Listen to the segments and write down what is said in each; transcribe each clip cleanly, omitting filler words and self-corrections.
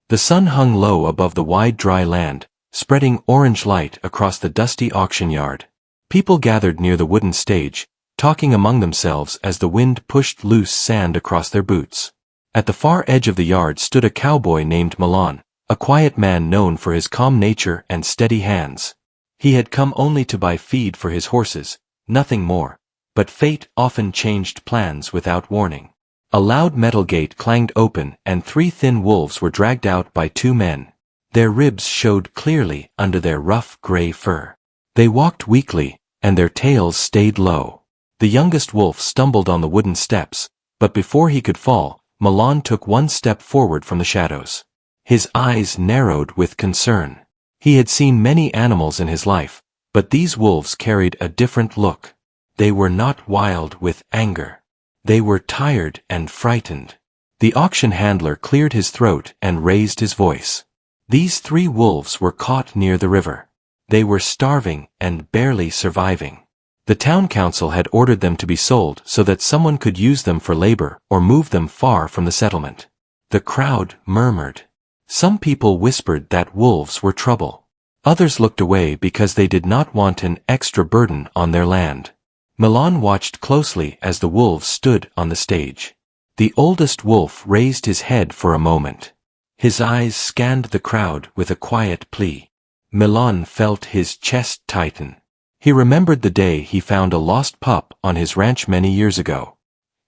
The sun hung low above the wide dry land, spreading orange light across the dusty auction yard. People gathered near the wooden stage, talking among themselves as the wind pushed loose sand across their boots. At the far edge of the yard stood a cowboy named Milan, a quiet man known for his calm nature and steady hands. He had come only to buy feed for his horses, nothing more. But fate often changed plans without warning. A loud metal gate clanged open and 3 thin wolves were dragged out by 2 men. Their ribs showed clearly under their rough gray fur. They walked weakly, and their tails stayed low. The youngest wolf stumbled on the wooden steps, but before he could fall, Milan took 1 step forward from the shadows. His eyes narrowed with concern. He had seen many animals in his life, but these wolves carried a different look. They were not wild with anger. They were tired and frightened. The auction handler cleared his throat and raised his voice. These 3 wolves were caught near the river. They were starving and barely surviving. The town council had ordered them to be sold so that someone could use them for labor or move them far from the settlement. The crowd murmured. Some people whispered that wolves were trouble. Others looked away because they did not want an extra burden on their land. Milan watched closely as the wolves stood on the stage. The oldest wolf raised his head for a moment. His eyes scanned the crowd with a quiet plea. Milan felt his chest tighten. He remembered the day he found a lost pup on his ranch many years ago.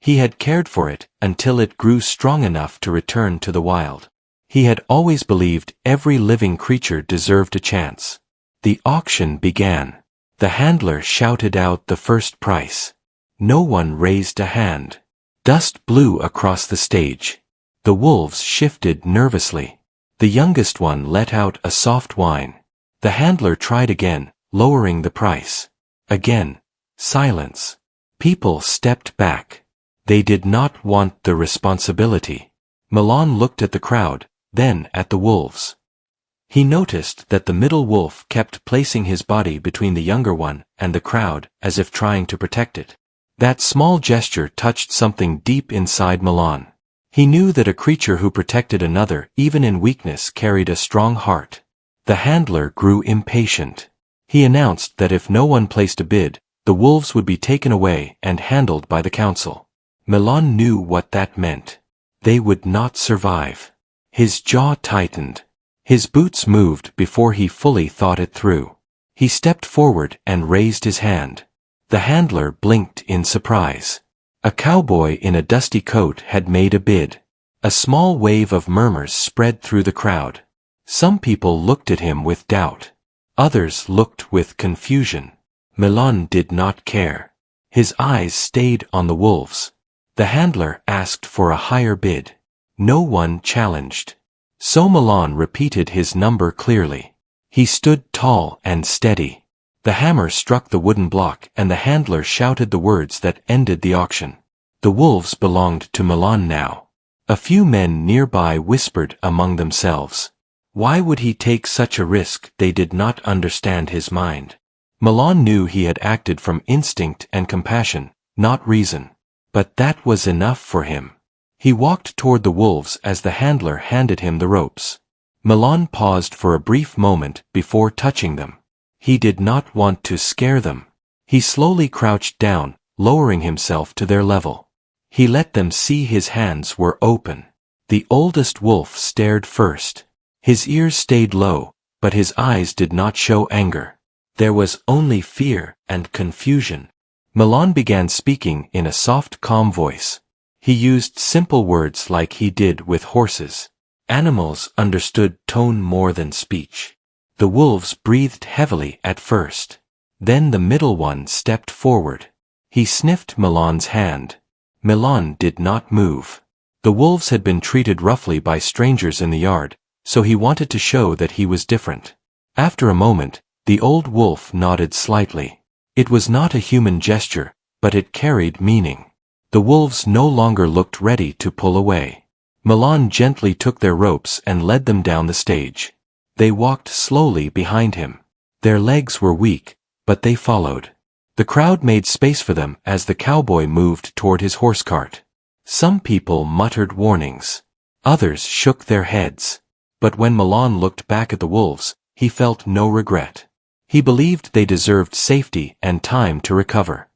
He had cared for it until it grew strong enough to return to the wild. He had always believed every living creature deserved a chance. The auction began. The handler shouted out the first price. No one raised a hand. Dust blew across the stage. The wolves shifted nervously. The youngest one let out a soft whine. The handler tried again, lowering the price. Again, silence. People stepped back. They did not want the responsibility. Milan looked at the crowd, then at the wolves. He noticed that the middle wolf kept placing his body between the younger one and the crowd as if trying to protect it. That small gesture touched something deep inside Milan. He knew that a creature who protected another even in weakness carried a strong heart. The handler grew impatient. He announced that if no one placed a bid, the wolves would be taken away and handled by the council. Milan knew what that meant. They would not survive. His jaw tightened. His boots moved before he fully thought it through. He stepped forward and raised his hand. The handler blinked in surprise. A cowboy in a dusty coat had made a bid. A small wave of murmurs spread through the crowd. Some people looked at him with doubt. Others looked with confusion. Milan did not care. His eyes stayed on the wolves. The handler asked for a higher bid. No one challenged. So Milan repeated his number clearly. He stood tall and steady. The hammer struck the wooden block and the handler shouted the words that ended the auction. The wolves belonged to Milan now. A few men nearby whispered among themselves. Why would he take such a risk? They did not understand his mind. Milan knew he had acted from instinct and compassion, not reason. But that was enough for him. He walked toward the wolves as the handler handed him the ropes. Milan paused for a brief moment before touching them. He did not want to scare them. He slowly crouched down, lowering himself to their level. He let them see his hands were open. The oldest wolf stared first. His ears stayed low, but his eyes did not show anger. There was only fear and confusion. Milan began speaking in a soft, calm voice. He used simple words like he did with horses. Animals understood tone more than speech. The wolves breathed heavily at first. Then the middle one stepped forward. He sniffed Milan's hand. Milan did not move. The wolves had been treated roughly by strangers in the yard, so he wanted to show that he was different. After a moment, the old wolf nodded slightly. It was not a human gesture, but it carried meaning. The wolves no longer looked ready to pull away. Milan gently took their ropes and led them down the stage. They walked slowly behind him. Their legs were weak, but they followed. The crowd made space for them as the cowboy moved toward his horse cart. Some people muttered warnings. Others shook their heads. But when Milan looked back at the wolves, he felt no regret. He believed they deserved safety and time to recover.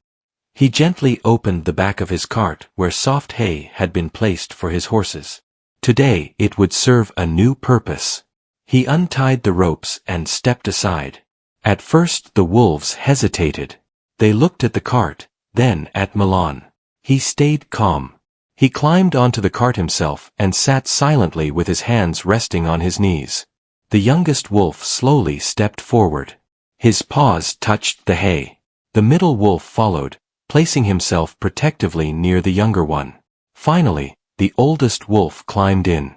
He gently opened the back of his cart where soft hay had been placed for his horses. Today it would serve a new purpose. He untied the ropes and stepped aside. At first the wolves hesitated. They looked at the cart, then at Milan. He stayed calm. He climbed onto the cart himself and sat silently with his hands resting on his knees. The youngest wolf slowly stepped forward. His paws touched the hay. The middle wolf followed, placing himself protectively near the younger one. Finally, the oldest wolf climbed in.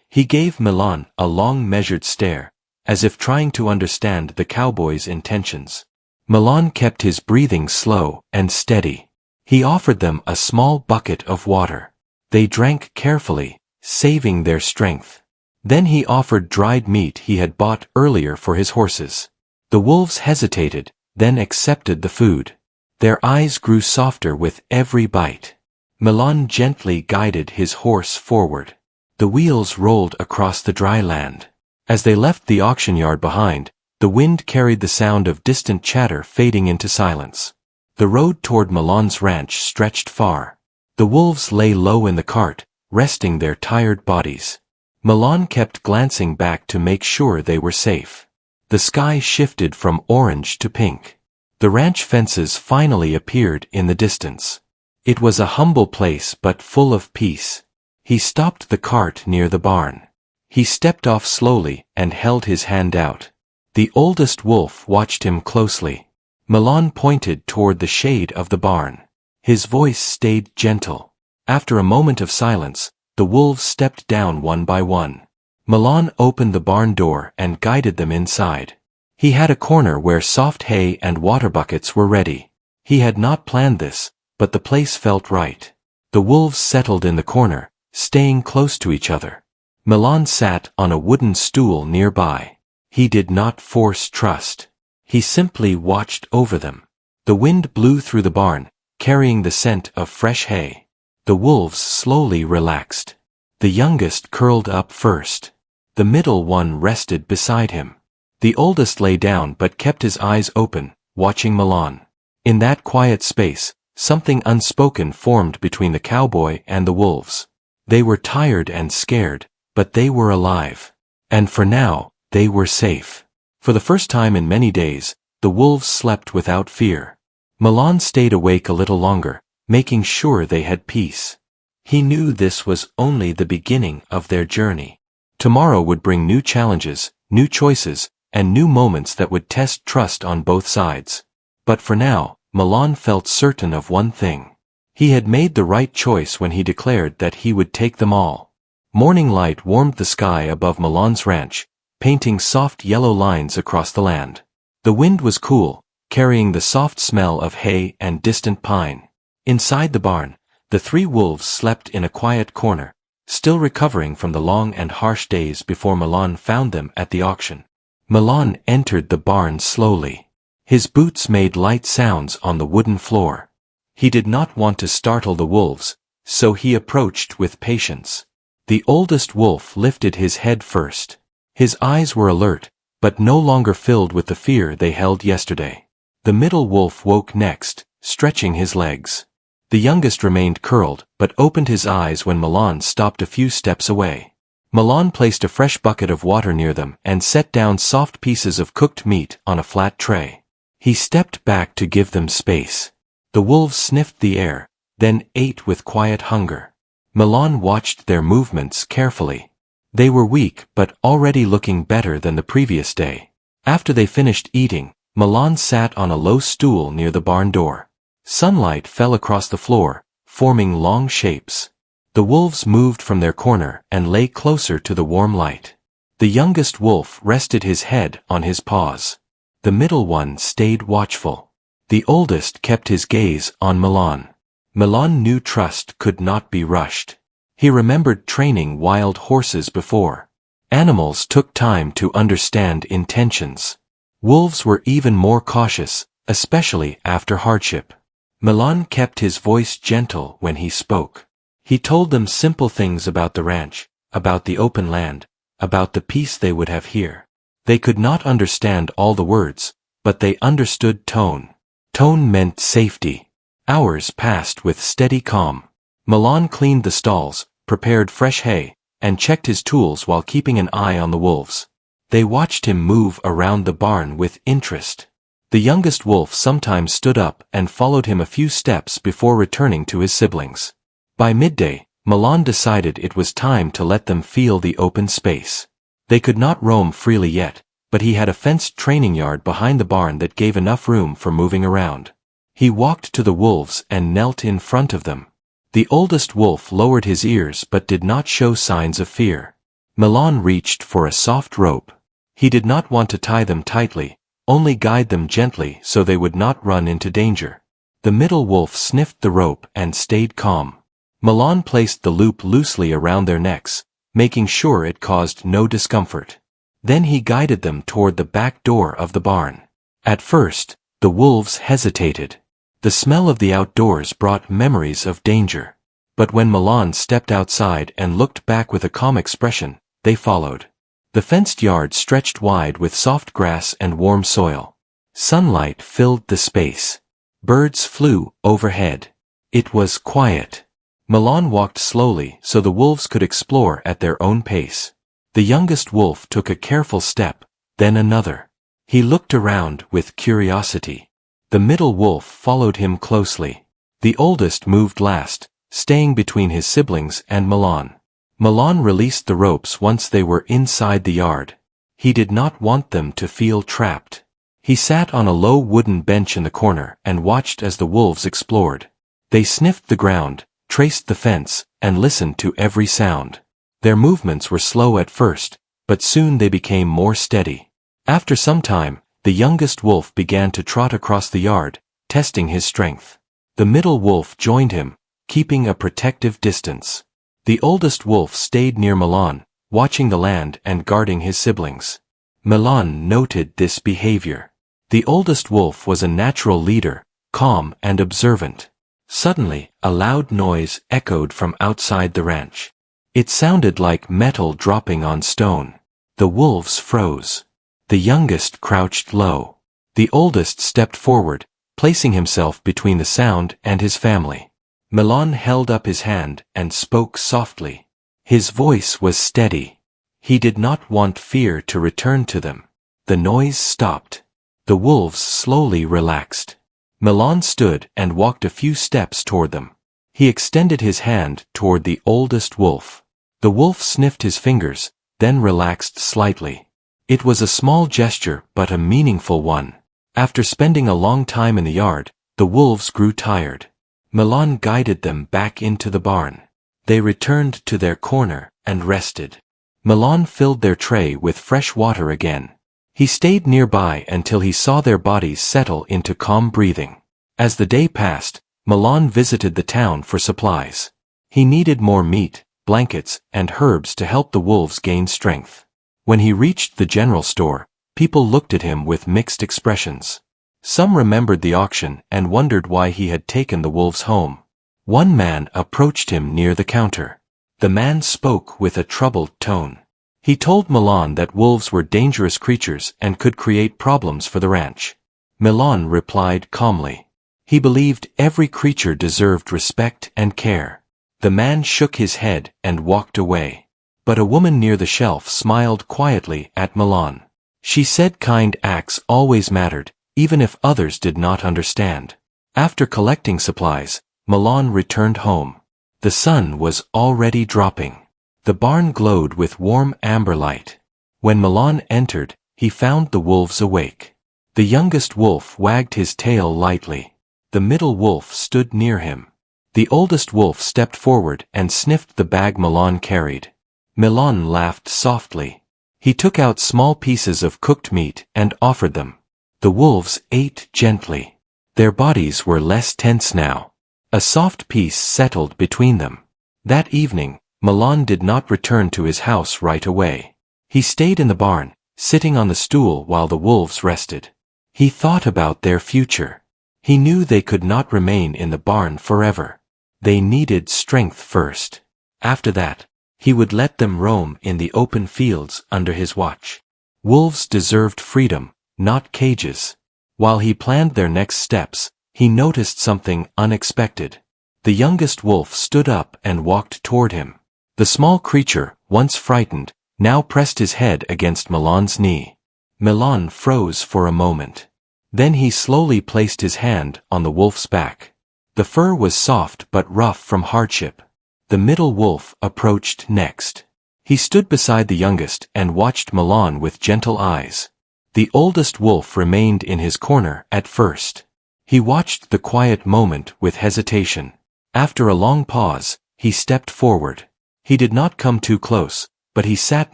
He gave Milan a long measured stare, as if trying to understand the cowboy's intentions. Milan kept his breathing slow and steady. He offered them a small bucket of water. They drank carefully, saving their strength. Then he offered dried meat he had bought earlier for his horses. The wolves hesitated, then accepted the food. Their eyes grew softer with every bite. Milan gently guided his horse forward. The wheels rolled across the dry land. As they left the auction yard behind, the wind carried the sound of distant chatter fading into silence. The road toward Milan's ranch stretched far. The wolves lay low in the cart, resting their tired bodies. Milan kept glancing back to make sure they were safe. The sky shifted from orange to pink. The ranch fences finally appeared in the distance. It was a humble place but full of peace. He stopped the cart near the barn. He stepped off slowly and held his hand out. The oldest wolf watched him closely. Milan pointed toward the shade of the barn. His voice stayed gentle. After a moment of silence, the wolves stepped down one by one. Milan opened the barn door and guided them inside. He had a corner where soft hay and water buckets were ready. He had not planned this, but the place felt right. The wolves settled in the corner, staying close to each other. Milan sat on a wooden stool nearby. He did not force trust. He simply watched over them. The wind blew through the barn, carrying the scent of fresh hay. The wolves slowly relaxed. The youngest curled up first. The middle one rested beside him. The oldest lay down but kept his eyes open, watching Milan. In that quiet space, something unspoken formed between the cowboy and the wolves. They were tired and scared, but they were alive. And for now, they were safe. For the first time in many days, the wolves slept without fear. Milan stayed awake a little longer, making sure they had peace. He knew this was only the beginning of their journey. Tomorrow would bring new challenges, new choices, and new moments that would test trust on both sides. But for now, Milan felt certain of one thing. He had made the right choice when he declared that he would take them all. Morning light warmed the sky above Milan's ranch, painting soft yellow lines across the land. The wind was cool, carrying the soft smell of hay and distant pine. Inside the barn, the three wolves slept in a quiet corner, still recovering from the long and harsh days before Milan found them at the auction. Milan entered the barn slowly. His boots made light sounds on the wooden floor. He did not want to startle the wolves, so he approached with patience. The oldest wolf lifted his head first. His eyes were alert, but no longer filled with the fear they held yesterday. The middle wolf woke next, stretching his legs. The youngest remained curled, but opened his eyes when Milan stopped a few steps away. Milan placed a fresh bucket of water near them and set down soft pieces of cooked meat on a flat tray. He stepped back to give them space. The wolves sniffed the air, then ate with quiet hunger. Milan watched their movements carefully. They were weak but already looking better than the previous day. After they finished eating, Milan sat on a low stool near the barn door. Sunlight fell across the floor, forming long shapes. The wolves moved from their corner and lay closer to the warm light. The youngest wolf rested his head on his paws. The middle one stayed watchful. The oldest kept his gaze on Milan. Milan knew trust could not be rushed. He remembered training wild horses before. Animals took time to understand intentions. Wolves were even more cautious, especially after hardship. Milan kept his voice gentle when he spoke. He told them simple things about the ranch, about the open land, about the peace they would have here. They could not understand all the words, but they understood tone. Tone meant safety. Hours passed with steady calm. Milan cleaned the stalls, prepared fresh hay, and checked his tools while keeping an eye on the wolves. They watched him move around the barn with interest. The youngest wolf sometimes stood up and followed him a few steps before returning to his siblings. By midday, Milan decided it was time to let them feel the open space. They could not roam freely yet, but he had a fenced training yard behind the barn that gave enough room for moving around. He walked to the wolves and knelt in front of them. The oldest wolf lowered his ears but did not show signs of fear. Milan reached for a soft rope. He did not want to tie them tightly, only guide them gently so they would not run into danger. The middle wolf sniffed the rope and stayed calm. Milan placed the loop loosely around their necks, making sure it caused no discomfort. Then he guided them toward the back door of the barn. At first, the wolves hesitated. The smell of the outdoors brought memories of danger. But when Milan stepped outside and looked back with a calm expression, they followed. The fenced yard stretched wide with soft grass and warm soil. Sunlight filled the space. Birds flew overhead. It was quiet. Milan walked slowly so the wolves could explore at their own pace. The youngest wolf took a careful step, then another. He looked around with curiosity. The middle wolf followed him closely. The oldest moved last, staying between his siblings and Milan. Milan released the ropes once they were inside the yard. He did not want them to feel trapped. He sat on a low wooden bench in the corner and watched as the wolves explored. They sniffed the ground, traced the fence, and listened to every sound. Their movements were slow at first, but soon they became more steady. After some time, the youngest wolf began to trot across the yard, testing his strength. The middle wolf joined him, keeping a protective distance. The oldest wolf stayed near Milan, watching the land and guarding his siblings. Milan noted this behavior. The oldest wolf was a natural leader, calm and observant. Suddenly, a loud noise echoed from outside the ranch. It sounded like metal dropping on stone. The wolves froze. The youngest crouched low. The oldest stepped forward, placing himself between the sound and his family. Milan held up his hand and spoke softly. His voice was steady. He did not want fear to return to them. The noise stopped. The wolves slowly relaxed. Milan stood and walked a few steps toward them. He extended his hand toward the oldest wolf. The wolf sniffed his fingers, then relaxed slightly. It was a small gesture but a meaningful one. After spending a long time in the yard, the wolves grew tired. Milan guided them back into the barn. They returned to their corner and rested. Milan filled their tray with fresh water again. He stayed nearby until he saw their bodies settle into calm breathing. As the day passed, Milan visited the town for supplies. He needed more meat, blankets, and herbs to help the wolves gain strength. When he reached the general store, people looked at him with mixed expressions. Some remembered the auction and wondered why he had taken the wolves home. One man approached him near the counter. The man spoke with a troubled tone. He told Milan that wolves were dangerous creatures and could create problems for the ranch. Milan replied calmly. He believed every creature deserved respect and care. The man shook his head and walked away. But a woman near the shelf smiled quietly at Milan. She said kind acts always mattered, even if others did not understand. After collecting supplies, Milan returned home. The sun was already dropping. The barn glowed with warm amber light. When Milan entered, he found the wolves awake. The youngest wolf wagged his tail lightly. The middle wolf stood near him. The oldest wolf stepped forward and sniffed the bag Milan carried. Milan laughed softly. He took out small pieces of cooked meat and offered them. The wolves ate gently. Their bodies were less tense now. A soft peace settled between them. That evening, Milan did not return to his house right away. He stayed in the barn, sitting on the stool while the wolves rested. He thought about their future. He knew they could not remain in the barn forever. They needed strength first. After that, He would let them roam in the open fields under his watch. Wolves deserved freedom, not cages. While he planned their next steps, he noticed something unexpected. The youngest wolf stood up and walked toward him. The small creature, once frightened, now pressed his head against Milan's knee. Milan froze for a moment. Then he slowly placed his hand on the wolf's back. The fur was soft but rough from hardship. The middle wolf approached next. He stood beside the youngest and watched Milan with gentle eyes. The oldest wolf remained in his corner at first. He watched the quiet moment with hesitation. After a long pause, he stepped forward. He did not come too close, but he sat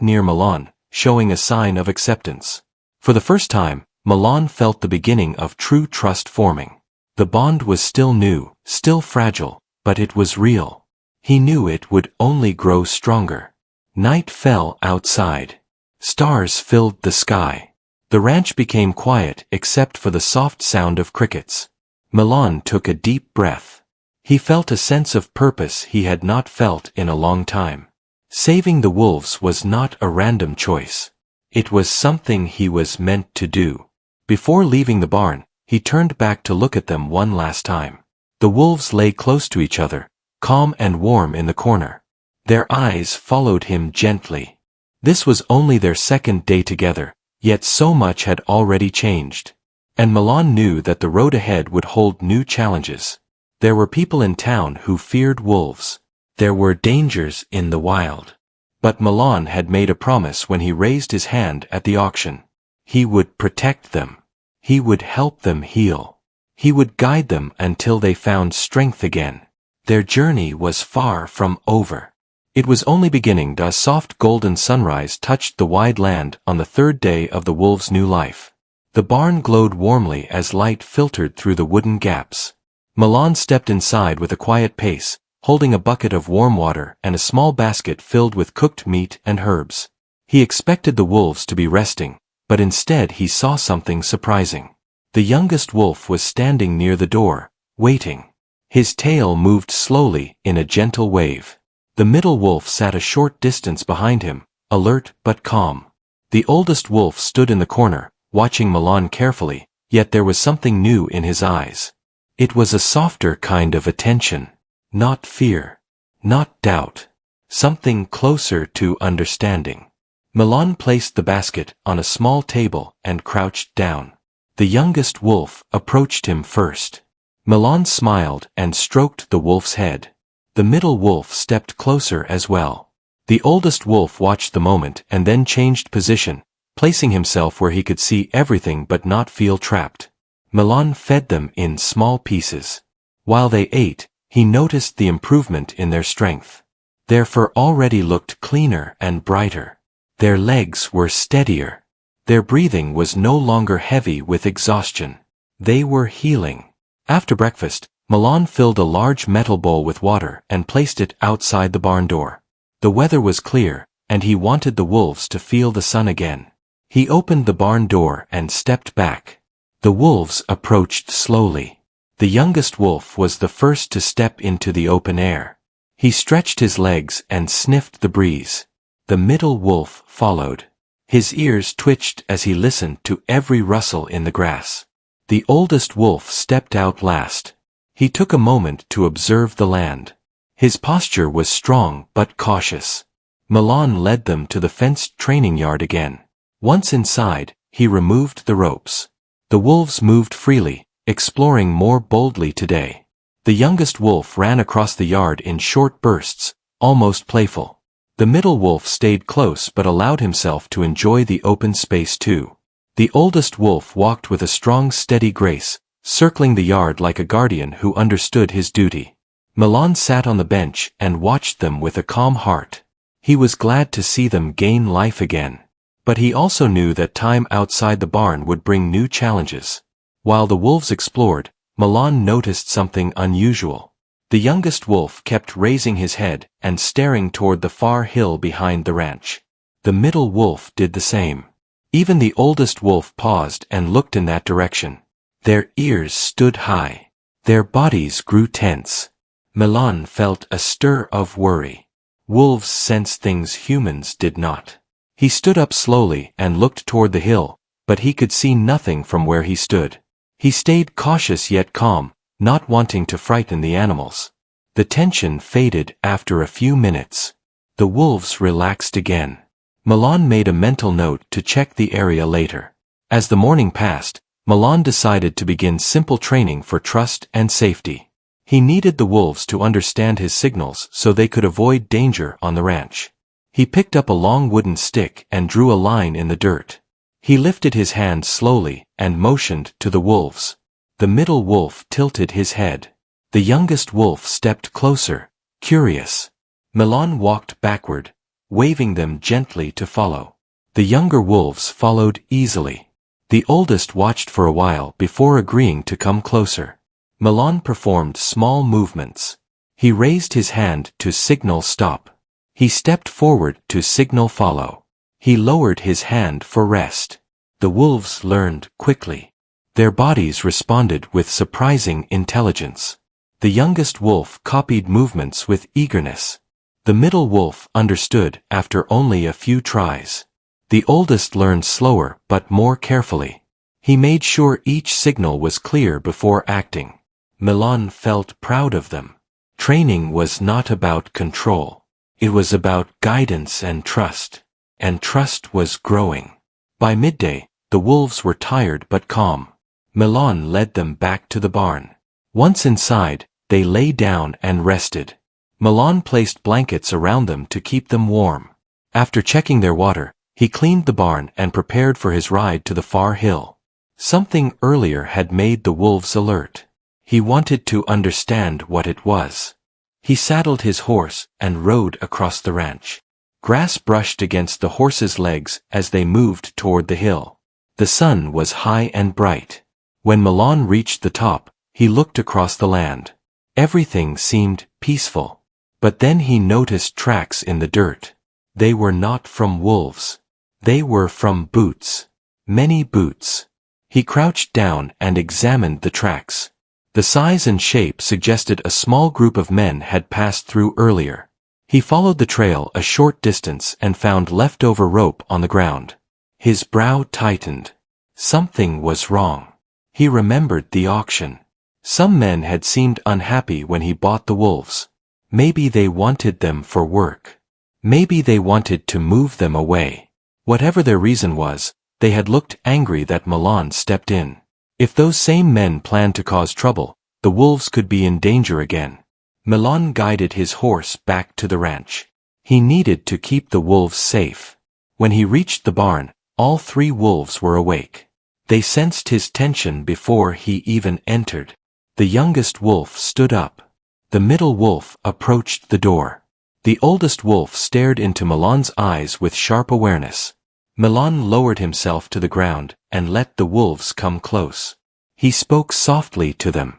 near Milan, showing a sign of acceptance. For the first time, Milan felt the beginning of true trust forming. The bond was still new, still fragile, but it was real. He knew it would only grow stronger. Night fell outside. Stars filled the sky. The ranch became quiet except for the soft sound of crickets. Milan took a deep breath. He felt a sense of purpose he had not felt in a long time. Saving the wolves was not a random choice. It was something he was meant to do. Before leaving the barn, he turned back to look at them one last time. The wolves lay close to each other, calm and warm in the corner. Their eyes followed him gently. This was only their second day together, yet so much had already changed. And Milan knew that the road ahead would hold new challenges. There were people in town who feared wolves. There were dangers in the wild. But Milan had made a promise when he raised his hand at the auction. He would protect them. He would help them heal. He would guide them until they found strength again. Their journey was far from over. It was only beginning. A soft golden sunrise touched the wide land on the third day of the wolves' new life. The barn glowed warmly as light filtered through the wooden gaps. Milan stepped inside with a quiet pace, holding a bucket of warm water and a small basket filled with cooked meat and herbs. He expected the wolves to be resting, but instead he saw something surprising. The youngest wolf was standing near the door, waiting. His tail moved slowly in a gentle wave. The middle wolf sat a short distance behind him, alert but calm. The oldest wolf stood in the corner, watching Milan carefully, yet there was something new in his eyes. It was a softer kind of attention. Not fear. Not doubt. Something closer to understanding. Milan placed the basket on a small table and crouched down. The youngest wolf approached him first. Milan smiled and stroked the wolf's head. The middle wolf stepped closer as well. The oldest wolf watched the moment and then changed position, placing himself where he could see everything but not feel trapped. Milan fed them in small pieces. While they ate, he noticed the improvement in their strength. Their fur already looked cleaner and brighter. Their legs were steadier. Their breathing was no longer heavy with exhaustion. They were healing. After breakfast, Milan filled a large metal bowl with water and placed it outside the barn door. The weather was clear, and he wanted the wolves to feel the sun again. He opened the barn door and stepped back. The wolves approached slowly. The youngest wolf was the first to step into the open air. He stretched his legs and sniffed the breeze. The middle wolf followed. His ears twitched as he listened to every rustle in the grass. The oldest wolf stepped out last. He took a moment to observe the land. His posture was strong but cautious. Milan led them to the fenced training yard again. Once inside, he removed the ropes. The wolves moved freely, exploring more boldly today. The youngest wolf ran across the yard in short bursts, almost playful. The middle wolf stayed close but allowed himself to enjoy the open space too. The oldest wolf walked with a strong, steady grace, circling the yard like a guardian who understood his duty. Milan sat on the bench and watched them with a calm heart. He was glad to see them gain life again. But he also knew that time outside the barn would bring new challenges. While the wolves explored, Milan noticed something unusual. The youngest wolf kept raising his head and staring toward the far hill behind the ranch. The middle wolf did the same. Even the oldest wolf paused and looked in that direction. Their ears stood high. Their bodies grew tense. Milan felt a stir of worry. Wolves sense things humans did not. He stood up slowly and looked toward the hill, but he could see nothing from where he stood. He stayed cautious yet calm, not wanting to frighten the animals. The tension faded after a few minutes. The wolves relaxed again. Milan made a mental note to check the area later. As the morning passed, Milan decided to begin simple training for trust and safety. He needed the wolves to understand his signals so they could avoid danger on the ranch. He picked up a long wooden stick and drew a line in the dirt. He lifted his hand slowly and motioned to the wolves. The middle wolf tilted his head. The youngest wolf stepped closer, curious. Milan walked backward, waving them gently to follow. The younger wolves followed easily. The oldest watched for a while before agreeing to come closer. Milan performed small movements. He raised his hand to signal stop. He stepped forward to signal follow. He lowered his hand for rest. The wolves learned quickly. Their bodies responded with surprising intelligence. The youngest wolf copied movements with eagerness. The middle wolf understood after only a few tries. The oldest learned slower but more carefully. He made sure each signal was clear before acting. Milan felt proud of them. Training was not about control. It was about guidance and trust. And trust was growing. By midday, the wolves were tired but calm. Milan led them back to the barn. Once inside, they lay down and rested. Milan placed blankets around them to keep them warm. After checking their water, he cleaned the barn and prepared for his ride to the far hill. Something earlier had made the wolves alert. He wanted to understand what it was. He saddled his horse and rode across the ranch. Grass brushed against the horse's legs as they moved toward the hill. The sun was high and bright. When Milan reached the top, he looked across the land. Everything seemed peaceful. But then he noticed tracks in the dirt. They were not from wolves. They were from boots. Many boots. He crouched down and examined the tracks. The size and shape suggested a small group of men had passed through earlier. He followed the trail a short distance and found leftover rope on the ground. His brow tightened. Something was wrong. He remembered the auction. Some men had seemed unhappy when he bought the wolves. Maybe they wanted them for work. Maybe they wanted to move them away. Whatever their reason was, they had looked angry that Milan stepped in. If those same men planned to cause trouble, the wolves could be in danger again. Milan guided his horse back to the ranch. He needed to keep the wolves safe. When he reached the barn, all 3 wolves were awake. They sensed his tension before he even entered. The youngest wolf stood up. The middle wolf approached the door. The oldest wolf stared into Milan's eyes with sharp awareness. Milan lowered himself to the ground and let the wolves come close. He spoke softly to them.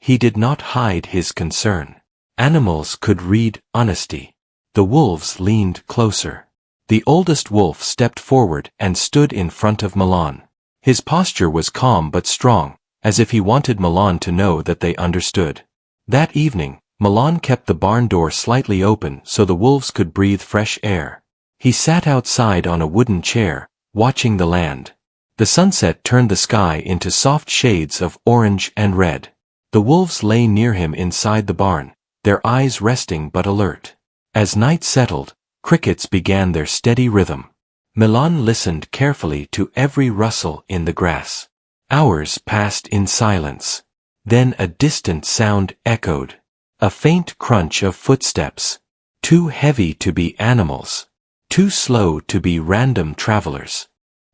He did not hide his concern. Animals could read honesty. The wolves leaned closer. The oldest wolf stepped forward and stood in front of Milan. His posture was calm but strong, as if he wanted Milan to know that they understood. That evening, Milan kept the barn door slightly open so the wolves could breathe fresh air. He sat outside on a wooden chair, watching the land. The sunset turned the sky into soft shades of orange and red. The wolves lay near him inside the barn, their eyes resting but alert. As night settled, crickets began their steady rhythm. Milan listened carefully to every rustle in the grass. Hours passed in silence. Then a distant sound echoed. A faint crunch of footsteps. Too heavy to be animals. Too slow to be random travelers.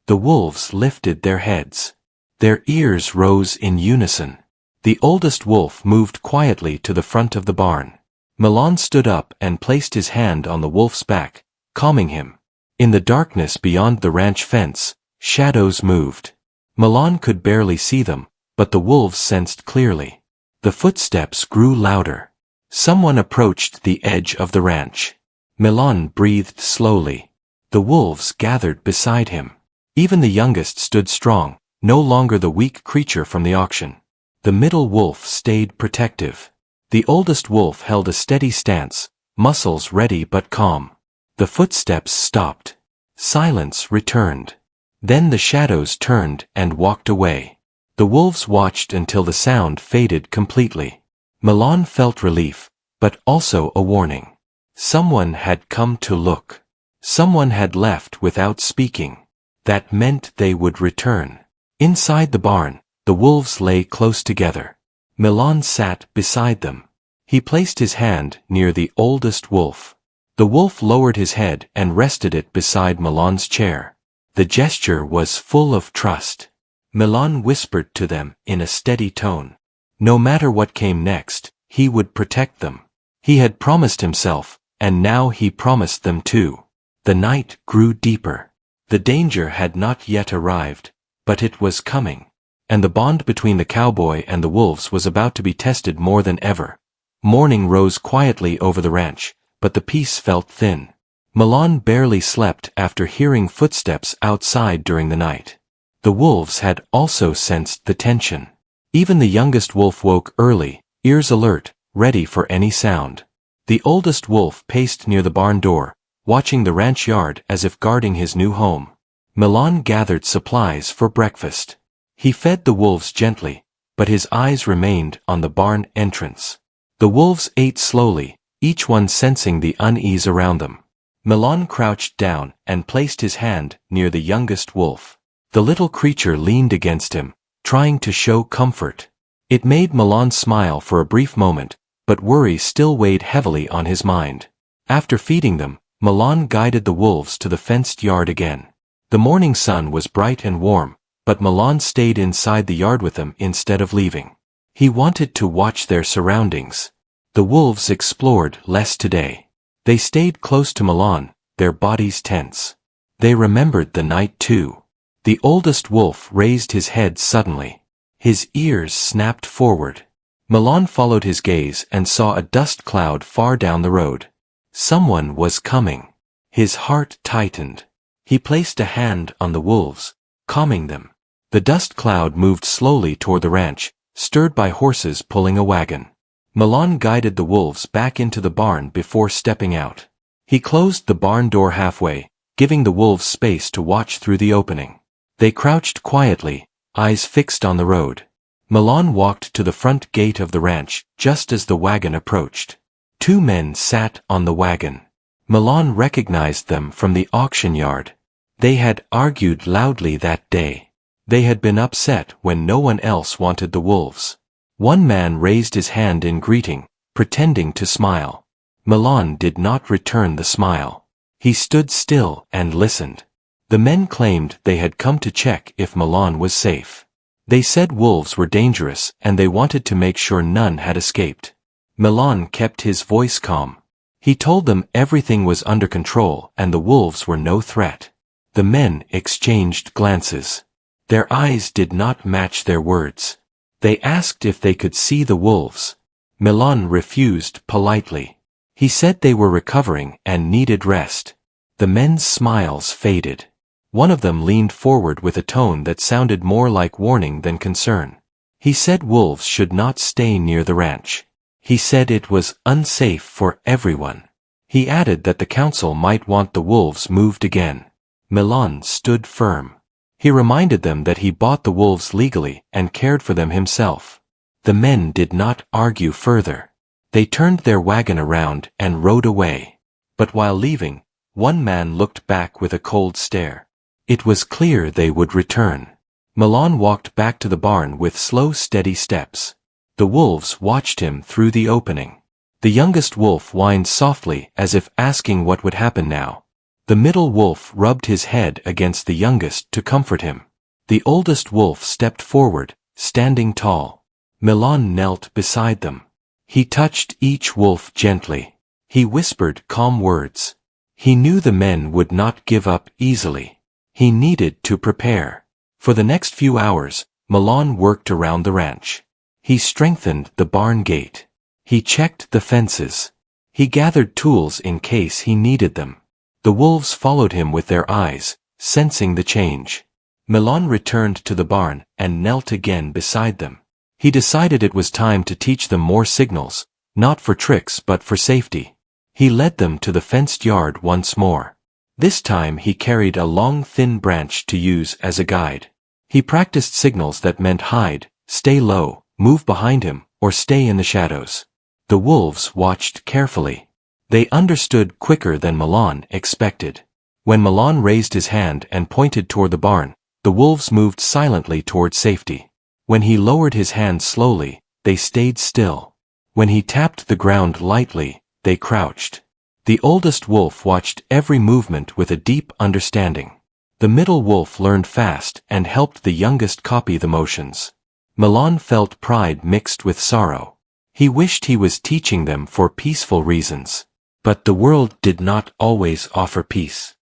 The wolves lifted their heads. Their ears rose in unison. The oldest wolf moved quietly to the front of the barn. Milan stood up and placed his hand on the wolf's back, calming him. In the darkness beyond the ranch fence, shadows moved. Milan could barely see them, but the wolves sensed clearly. The footsteps grew louder. Someone approached the edge of the ranch. Milan breathed slowly. The wolves gathered beside him. Even the youngest stood strong, no longer the weak creature from the auction. The middle wolf stayed protective. The oldest wolf held a steady stance, muscles ready but calm. The footsteps stopped. Silence returned. Then the shadows turned and walked away. The wolves watched until the sound faded completely. Milan felt relief, but also a warning. Someone had come to look. Someone had left without speaking. That meant they would return. Inside the barn, the wolves lay close together. Milan sat beside them. He placed his hand near the oldest wolf. The wolf lowered his head and rested it beside Milan's chair. The gesture was full of trust. Milan whispered to them in a steady tone. No matter what came next, he would protect them. He had promised himself, and now he promised them too. The night grew deeper. The danger had not yet arrived, but it was coming. And the bond between the cowboy and the wolves was about to be tested more than ever. Morning rose quietly over the ranch, but the peace felt thin. Milan barely slept after hearing footsteps outside during the night. The wolves had also sensed the tension. Even the youngest wolf woke early, ears alert, ready for any sound. The oldest wolf paced near the barn door, watching the ranch yard as if guarding his new home. Milan gathered supplies for breakfast. He fed the wolves gently, but his eyes remained on the barn entrance. The wolves ate slowly, each one sensing the unease around them. Milan crouched down and placed his hand near the youngest wolf. The little creature leaned against him, trying to show comfort. It made Milan smile for a brief moment, but worry still weighed heavily on his mind. After feeding them, Milan guided the wolves to the fenced yard again. The morning sun was bright and warm, but Milan stayed inside the yard with them instead of leaving. He wanted to watch their surroundings. The wolves explored less today. They stayed close to Milan, their bodies tense. They remembered the night too. The oldest wolf raised his head suddenly. His ears snapped forward. Milan followed his gaze and saw a dust cloud far down the road. Someone was coming. His heart tightened. He placed a hand on the wolves, calming them. The dust cloud moved slowly toward the ranch, stirred by horses pulling a wagon. Milan guided the wolves back into the barn before stepping out. He closed the barn door halfway, giving the wolves space to watch through the opening. They crouched quietly, eyes fixed on the road. Milan walked to the front gate of the ranch just as the wagon approached. Two men sat on the wagon. Milan recognized them from the auction yard. They had argued loudly that day. They had been upset when no one else wanted the wolves. One man raised his hand in greeting, pretending to smile. Milan did not return the smile. He stood still and listened. The men claimed they had come to check if Milan was safe. They said wolves were dangerous and they wanted to make sure none had escaped. Milan kept his voice calm. He told them everything was under control and the wolves were no threat. The men exchanged glances. Their eyes did not match their words. They asked if they could see the wolves. Milan refused politely. He said they were recovering and needed rest. The men's smiles faded. One of them leaned forward with a tone that sounded more like warning than concern. He said wolves should not stay near the ranch. He said it was unsafe for everyone. He added that the council might want the wolves moved again. Milan stood firm. He reminded them that he bought the wolves legally and cared for them himself. The men did not argue further. They turned their wagon around and rode away. But while leaving, one man looked back with a cold stare. It was clear they would return. Milan walked back to the barn with slow, steady steps. The wolves watched him through the opening. The youngest wolf whined softly as if asking what would happen now. The middle wolf rubbed his head against the youngest to comfort him. The oldest wolf stepped forward, standing tall. Milan knelt beside them. He touched each wolf gently. He whispered calm words. He knew the men would not give up easily. He needed to prepare. For the next few hours, Milan worked around the ranch. He strengthened the barn gate. He checked the fences. He gathered tools in case he needed them. The wolves followed him with their eyes, sensing the change. Milan returned to the barn and knelt again beside them. He decided it was time to teach them more signals, not for tricks but for safety. He led them to the fenced yard once more. This time he carried a long thin branch to use as a guide. He practiced signals that meant hide, stay low, move behind him, or stay in the shadows. The wolves watched carefully. They understood quicker than Milan expected. When Milan raised his hand and pointed toward the barn, the wolves moved silently toward safety. When he lowered his hand slowly, they stayed still. When he tapped the ground lightly, they crouched. The oldest wolf watched every movement with a deep understanding. The middle wolf learned fast and helped the youngest copy the motions. Milan felt pride mixed with sorrow. He wished he was teaching them for peaceful reasons. But the world did not always offer peace.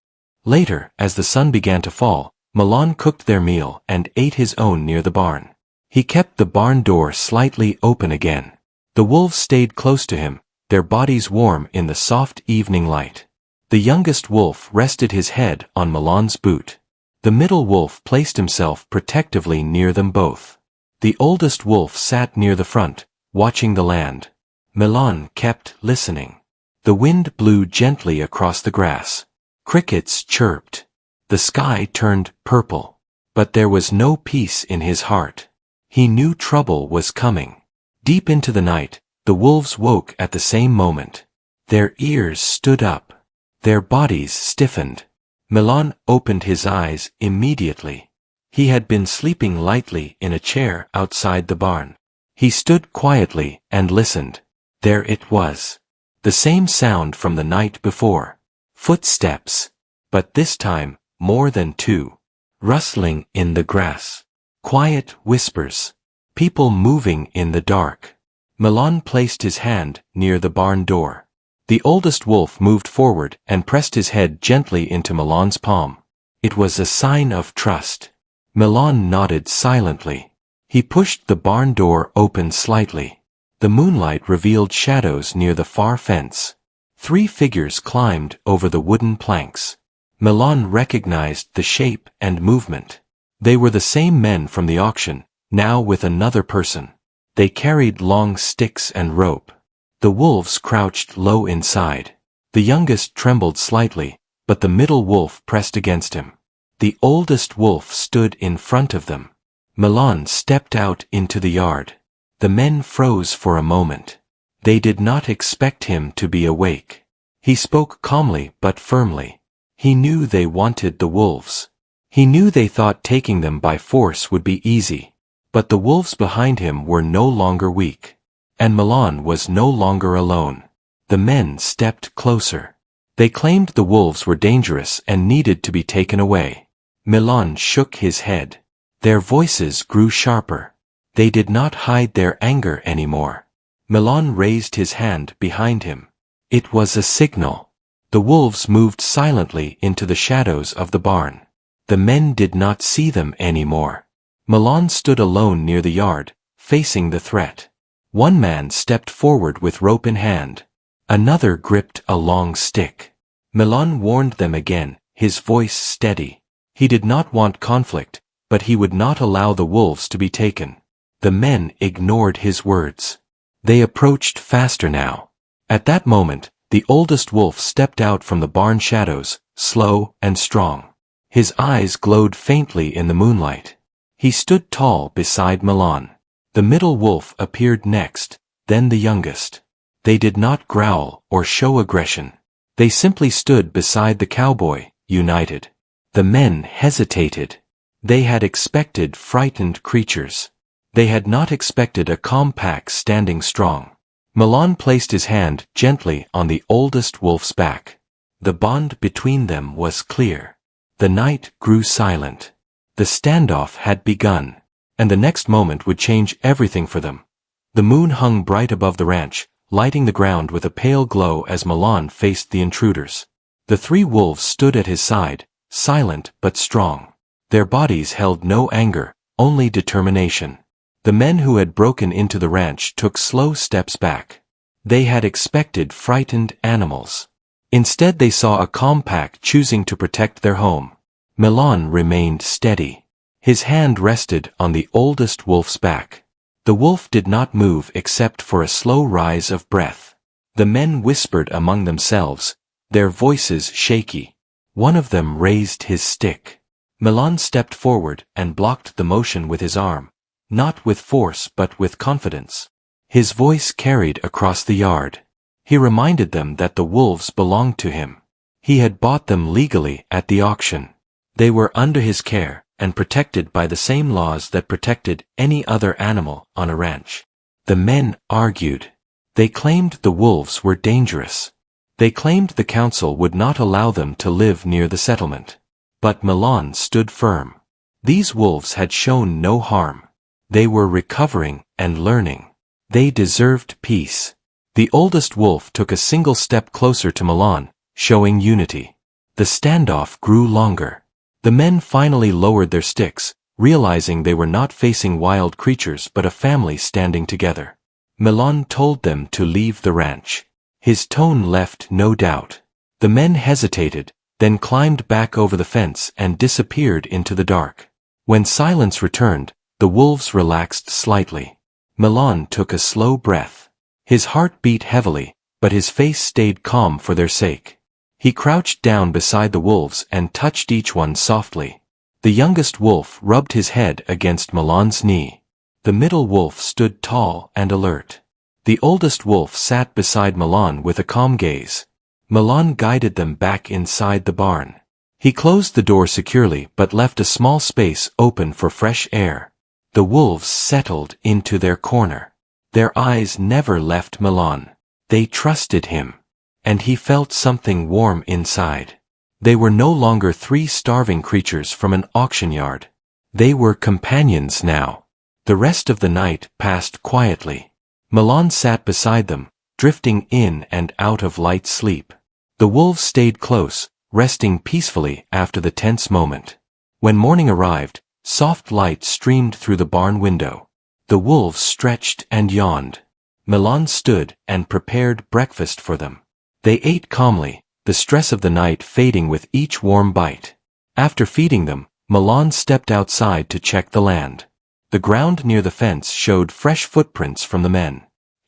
Later, as the sun began to fall, Milan cooked their meal and ate his own near the barn. He kept the barn door slightly open again. The wolves stayed close to him, their bodies warm in the soft evening light. The youngest wolf rested his head on Milan's boot. The middle wolf placed himself protectively near them both. The oldest wolf sat near the front, watching the land. Milan kept listening. The wind blew gently across the grass. Crickets chirped. The sky turned purple. But there was no peace in his heart. He knew trouble was coming. Deep into the night, the wolves woke at the same moment. Their ears stood up. Their bodies stiffened. Milan opened his eyes immediately. He had been sleeping lightly in a chair outside the barn. He stood quietly and listened. There it was. The same sound from the night before. Footsteps. But this time, more than two. Rustling in the grass. Quiet whispers. People moving in the dark. Milan placed his hand near the barn door. The oldest wolf moved forward and pressed his head gently into Milan's palm. It was a sign of trust. Milan nodded silently. He pushed the barn door open slightly. The moonlight revealed shadows near the far fence. 3 figures climbed over the wooden planks. Milan recognized the shape and movement. They were the same men from the auction, now with another person. They carried long sticks and rope. The wolves crouched low inside. The youngest trembled slightly, but the middle wolf pressed against him. The oldest wolf stood in front of them. Milan stepped out into the yard. The men froze for a moment. They did not expect him to be awake. He spoke calmly but firmly. He knew they wanted the wolves. He knew they thought taking them by force would be easy. But the wolves behind him were no longer weak. And Milan was no longer alone. The men stepped closer. They claimed the wolves were dangerous and needed to be taken away. Milan shook his head. Their voices grew sharper. They did not hide their anger anymore. Milan raised his hand behind him. It was a signal. The wolves moved silently into the shadows of the barn. The men did not see them anymore. Milan stood alone near the yard, facing the threat. One man stepped forward with rope in hand. Another gripped a long stick. Milan warned them again, his voice steady. He did not want conflict, but he would not allow the wolves to be taken. The men ignored his words. They approached faster now. At that moment, the oldest wolf stepped out from the barn shadows, slow and strong. His eyes glowed faintly in the moonlight. He stood tall beside Milan. The middle wolf appeared next, then the youngest. They did not growl or show aggression. They simply stood beside the cowboy, united. The men hesitated. They had expected frightened creatures. They had not expected a calm pack standing strong. Milan placed his hand gently on the oldest wolf's back. The bond between them was clear. The night grew silent. The standoff had begun, and the next moment would change everything for them. The moon hung bright above the ranch, lighting the ground with a pale glow as Milan faced the intruders. The 3 wolves stood at his side, silent but strong. Their bodies held no anger, only determination. The men who had broken into the ranch took slow steps back. They had expected frightened animals. Instead they saw a calm pack choosing to protect their home. Milan remained steady. His hand rested on the oldest wolf's back. The wolf did not move except for a slow rise of breath. The men whispered among themselves, their voices shaky. One of them raised his stick. Milan stepped forward and blocked the motion with his arm, not with force but with confidence. His voice carried across the yard. He reminded them that the wolves belonged to him. He had bought them legally at the auction. They were under his care and protected by the same laws that protected any other animal on a ranch. The men argued. They claimed the wolves were dangerous. They claimed the council would not allow them to live near the settlement. But Milan stood firm. These wolves had shown no harm. They were recovering and learning. They deserved peace. The oldest wolf took a single step closer to Milan, showing unity. The standoff grew longer. The men finally lowered their sticks, realizing they were not facing wild creatures but a family standing together. Milan told them to leave the ranch. His tone left no doubt. The men hesitated, then climbed back over the fence and disappeared into the dark. When silence returned, the wolves relaxed slightly. Milan took a slow breath. His heart beat heavily, but his face stayed calm for their sake. He crouched down beside the wolves and touched each one softly. The youngest wolf rubbed his head against Milan's knee. The middle wolf stood tall and alert. The oldest wolf sat beside Milan with a calm gaze. Milan guided them back inside the barn. He closed the door securely but left a small space open for fresh air. The wolves settled into their corner. Their eyes never left Milan. They trusted him. And he felt something warm inside. They were no longer three starving creatures from an auction yard. They were companions now. The rest of the night passed quietly. Milan sat beside them, drifting in and out of light sleep. The wolves stayed close, resting peacefully after the tense moment. When morning arrived, soft light streamed through the barn window. The wolves stretched and yawned. Milan stood and prepared breakfast for them. They ate calmly, the stress of the night fading with each warm bite. After feeding them, Milan stepped outside to check the land. The ground near the fence showed fresh footprints from the men.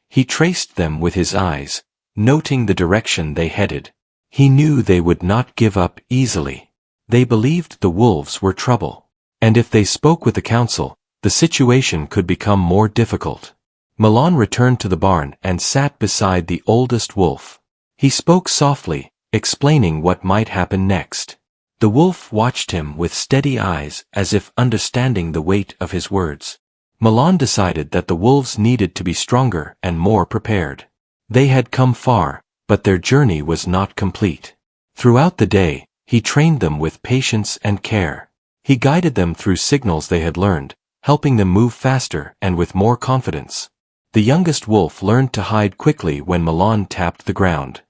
He traced them with his eyes, noting the direction they headed. He knew they would not give up easily. They believed the wolves were trouble. And if they spoke with the council, the situation could become more difficult. Milan returned to the barn and sat beside the oldest wolf. He spoke softly, explaining what might happen next. The wolf watched him with steady eyes as if understanding the weight of his words. Milan decided that the wolves needed to be stronger and more prepared. They had come far, but their journey was not complete. Throughout the day, he trained them with patience and care. He guided them through signals they had learned, helping them move faster and with more confidence. The youngest wolf learned to hide quickly when Milan tapped the ground.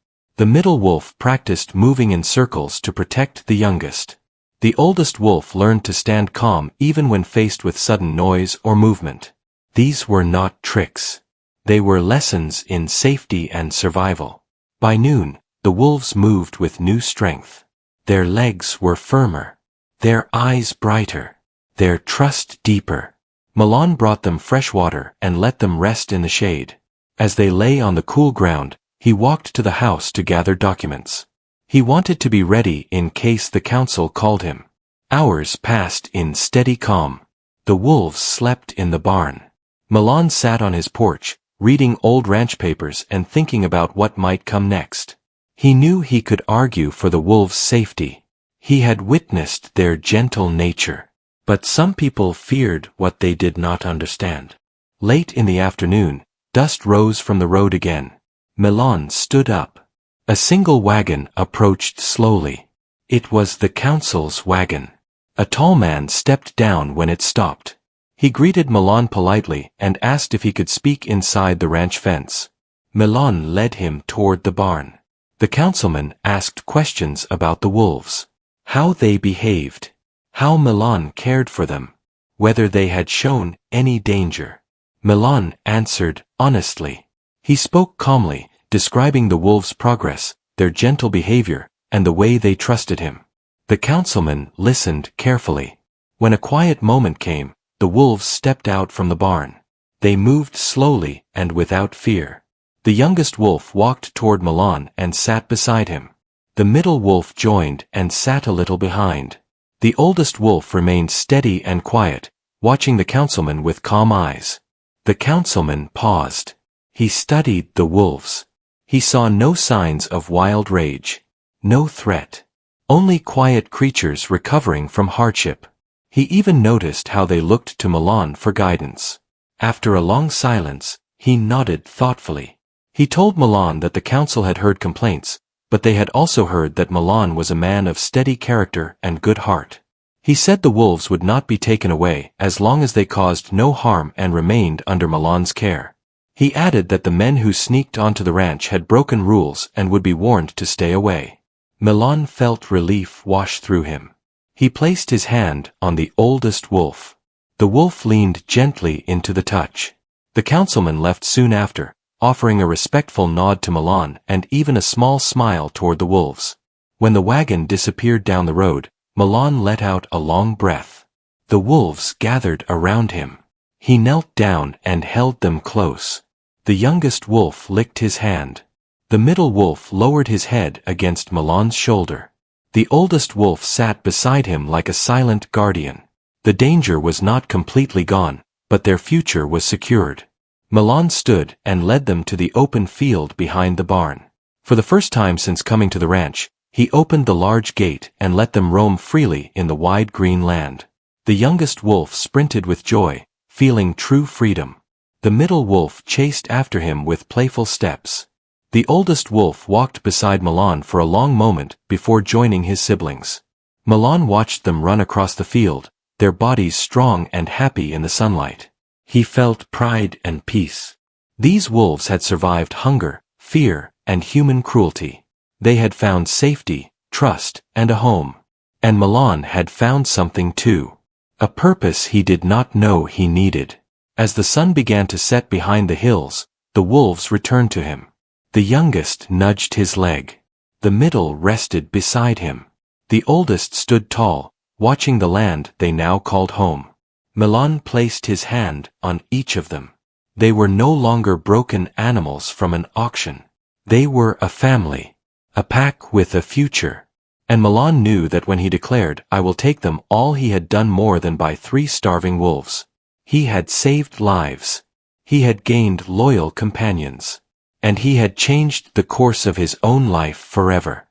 The middle wolf practiced moving in circles to protect the youngest. The oldest wolf learned to stand calm even when faced with sudden noise or movement. These were not tricks. They were lessons in safety and survival. By noon, the wolves moved with new strength. Their legs were firmer. Their eyes brighter. Their trust deeper. Milan brought them fresh water and let them rest in the shade. As they lay on the cool ground, he walked to the house to gather documents. He wanted to be ready in case the council called him. Hours passed in steady calm. The wolves slept in the barn. Milan sat on his porch, reading old ranch papers and thinking about what might come next. He knew he could argue for the wolves' safety. He had witnessed their gentle nature. But some people feared what they did not understand. Late in the afternoon, dust rose from the road again. Milan stood up. A single wagon approached slowly. It was the council's wagon. A tall man stepped down when it stopped. He greeted Milan politely and asked if he could speak inside the ranch fence. Milan led him toward the barn. The councilman asked questions about the wolves. How they behaved. How Milan cared for them. Whether they had shown any danger. Milan answered honestly. He spoke calmly, describing the wolves' progress, their gentle behavior, and the way they trusted him. The councilman listened carefully. When a quiet moment came, the wolves stepped out from the barn. They moved slowly and without fear. The youngest wolf walked toward Milan and sat beside him. The middle wolf joined and sat a little behind. The oldest wolf remained steady and quiet, watching the councilman with calm eyes. The councilman paused. He studied the wolves. He saw no signs of wild rage. No threat. Only quiet creatures recovering from hardship. He even noticed how they looked to Milan for guidance. After a long silence, he nodded thoughtfully. He told Milan that the council had heard complaints, but they had also heard that Milan was a man of steady character and good heart. He said the wolves would not be taken away as long as they caused no harm and remained under Milan's care. He added that the men who sneaked onto the ranch had broken rules and would be warned to stay away. Milan felt relief wash through him. He placed his hand on the oldest wolf. The wolf leaned gently into the touch. The councilman left soon after, offering a respectful nod to Milan and even a small smile toward the wolves. When the wagon disappeared down the road, Milan let out a long breath. The wolves gathered around him. He knelt down and held them close. The youngest wolf licked his hand. The middle wolf lowered his head against Milan's shoulder. The oldest wolf sat beside him like a silent guardian. The danger was not completely gone, but their future was secured. Milan stood and led them to the open field behind the barn. For the first time since coming to the ranch, he opened the large gate and let them roam freely in the wide green land. The youngest wolf sprinted with joy, feeling true freedom. The middle wolf chased after him with playful steps. The oldest wolf walked beside Milan for a long moment before joining his siblings. Milan watched them run across the field, their bodies strong and happy in the sunlight. He felt pride and peace. These wolves had survived hunger, fear, and human cruelty. They had found safety, trust, and a home. And Milan had found something too. A purpose he did not know he needed. As the sun began to set behind the hills, the wolves returned to him. The youngest nudged his leg. The middle rested beside him. The oldest stood tall, watching the land they now called home. Milan placed his hand on each of them. They were no longer broken animals from an auction. They were a family. A pack with a future. And Milan knew that when he declared, "I will take them all," he had done more than buy 3 starving wolves. He had saved lives. He had gained loyal companions. And he had changed the course of his own life forever.